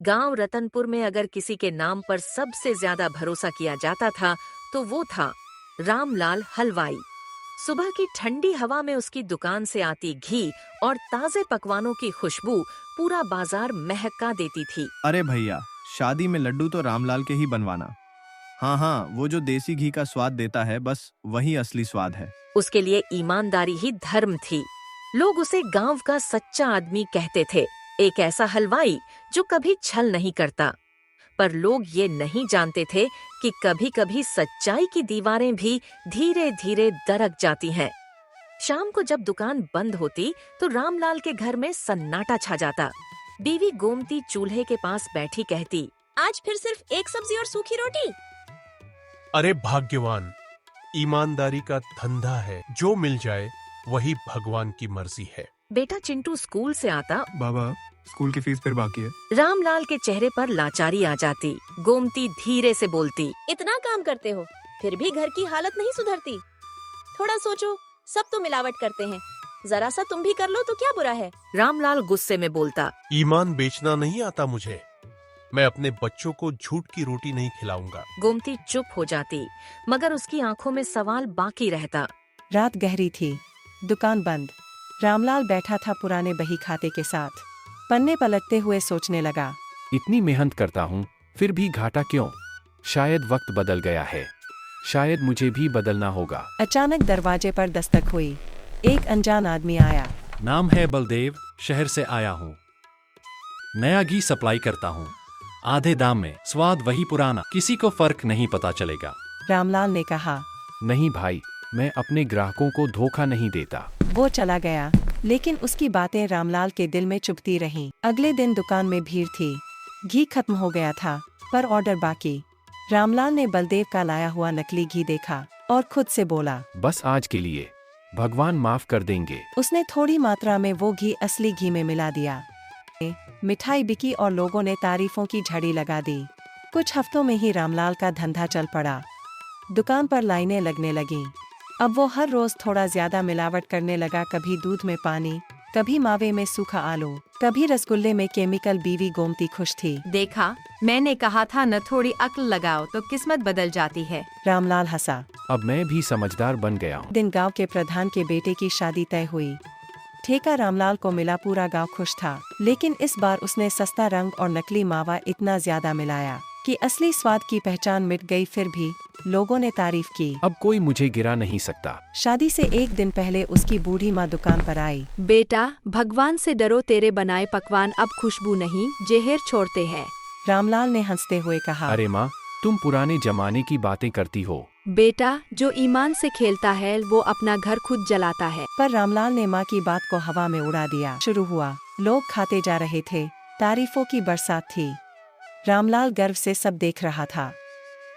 गांव रतनपुर में अगर किसी के नाम पर सबसे ज्यादा भरोसा किया जाता था तो वो था रामलाल हलवाई। सुबह की ठंडी हवा में उसकी दुकान से आती घी और ताजे पकवानों की खुशबू पूरा बाजार महका देती थी। अरे भैया, शादी में लड्डू तो रामलाल के ही बनवाना। हाँ हाँ, वो जो देसी घी का स्वाद देता है, बस वही असली स्वाद है। उसके लिए ईमानदारी ही धर्म थी। लोग उसे गांव का सच्चा आदमी कहते थे, एक ऐसा हलवाई जो कभी छल नहीं करता। पर लोग ये नहीं जानते थे कि कभी कभी सच्चाई की दीवारें भी धीरे धीरे दरक जाती हैं। शाम को जब दुकान बंद होती तो रामलाल के घर में सन्नाटा छा जाता। बीवी गोमती चूल्हे के पास बैठी कहती, आज फिर सिर्फ एक सब्जी और सूखी रोटी। अरे भाग्यवान, ईमानदारी का धंधा है, जो मिल जाए वही भगवान की मर्जी है। बेटा चिंटू स्कूल से आता। बाबा, स्कूल की फीस फिर बाकी है। रामलाल के चेहरे पर लाचारी आ जाती। गोमती धीरे से बोलती, इतना काम करते हो फिर भी घर की हालत नहीं सुधरती। थोड़ा सोचो, सब तो मिलावट करते हैं, जरा सा तुम भी कर लो तो क्या बुरा है। रामलाल गुस्से में बोलता, ईमान बेचना नहीं आता मुझे। मैं अपने बच्चों को झूठ की रोटी नहीं खिलाऊंगा। गोमती चुप हो जाती, मगर उसकी आंखों में सवाल बाकी रहता। रात गहरी थी, दुकान बंद। रामलाल बैठा था पुराने बही खाते के साथ, पन्ने पलटते हुए सोचने लगा। इतनी मेहनत करता हूँ, फिर भी घाटा क्यों? शायद वक्त बदल गया है, शायद मुझे भी बदलना होगा। अचानक दरवाजे पर दस्तक हुई। एक अनजान आदमी आया। नाम है बलदेव, शहर से आया हूँ। नया घी सप्लाई करता हूँ, आधे दाम में, स्वाद वही पुराना, किसी को फर्क नहीं पता चलेगा। रामलाल ने कहा। नहीं भाई, मैं अपने ग्राहकों को धोखा नहीं देता। वो चला गया, लेकिन उसकी बातें रामलाल के दिल में चुभती रहीं। अगले दिन दुकान में भीड़ थी। घी खत्म हो गया था, पर ऑर्डर बाकी। रामलाल ने बलदेव का लाया हुआ नकली घी देखा और खुद से बोला, बस आज के लिए, भगवान माफ कर देंगे। उसने थोड़ी मात्रा में वो घी असली घी में मिला दिया। मिठाई बिकी और लोगों ने तारीफों की झड़ी लगा दी। कुछ हफ्तों में ही रामलाल का धंधा चल पड़ा। दुकान पर लाइनें लगने लगीं। अब वो हर रोज थोड़ा ज्यादा मिलावट करने लगा, कभी दूध में पानी, कभी मावे में सूखा आलू, कभी रसगुल्ले में केमिकल। बीवी गोमती खुश थी। देखा, मैंने कहा था न, थोड़ी अक्ल लगाओ तो किस्मत बदल जाती है। रामलाल हंसा। अब मैं भी समझदार बन गया हूँ। दिन गांव के प्रधान के बेटे की शादी तय हुई। ठेका रामलाल को मिला, पूरा गांव खुश था। लेकिन इस बार उसने सस्ता रंग और नकली मावा इतना ज्यादा मिलाया कि असली स्वाद की पहचान मिट गई। फिर भी लोगों ने तारीफ की। अब कोई मुझे गिरा नहीं सकता। शादी से एक दिन पहले उसकी बूढ़ी माँ दुकान पर आई। बेटा, भगवान से डरो, तेरे बनाए पकवान अब खुशबू नहीं जहर छोड़ते हैं। रामलाल ने हंसते हुए कहा। अरे माँ, तुम पुराने जमाने की बातें करती हो। बेटा, जो ईमान से खेलता है वो अपना घर खुद जलाता है। पर रामलाल ने माँ की बात को हवा में उड़ा दिया। शुरू हुआ, लोग खाते जा रहे थे, तारीफों की बरसात थी। रामलाल गर्व से सब देख रहा था।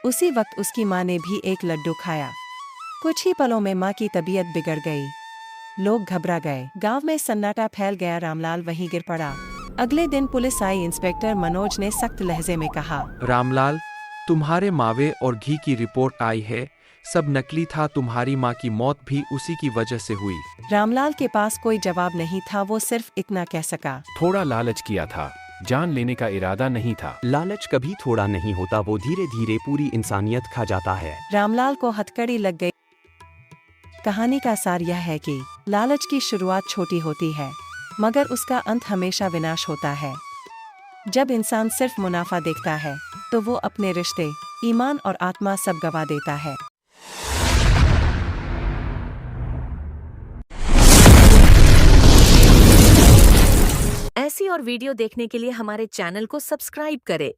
उसी वक्त उसकी माँ ने भी एक लड्डू खाया। कुछ ही पलों में माँ की तबीयत बिगड़ गई। लोग घबरा गए। गांव में सन्नाटा फैल गया। रामलाल वहीं गिर पड़ा। अगले दिन पुलिस आई। इंस्पेक्टर मनोज ने सख्त लहजे में कहा, रामलाल, तुम्हारे मावे और घी की रिपोर्ट आई है, सब नकली था। तुम्हारी माँ की मौत भी उसी की वजह से हुई। रामलाल के पास कोई जवाब नहीं था। वो सिर्फ इतना कह सका, थोड़ा लालच किया था, जान लेने का इरादा नहीं था। लालच कभी थोड़ा नहीं होता, वो धीरे धीरे पूरी इंसानियत खा जाता है। रामलाल को हथकड़ी लग गई। कहानी का सार यह है कि लालच की शुरुआत छोटी होती है, मगर उसका अंत हमेशा विनाश होता है। जब इंसान सिर्फ मुनाफा देखता है तो वो अपने रिश्ते, ईमान और आत्मा सब गवा देता है। ऐसी और वीडियो देखने के लिए हमारे चैनल को सब्सक्राइब करें।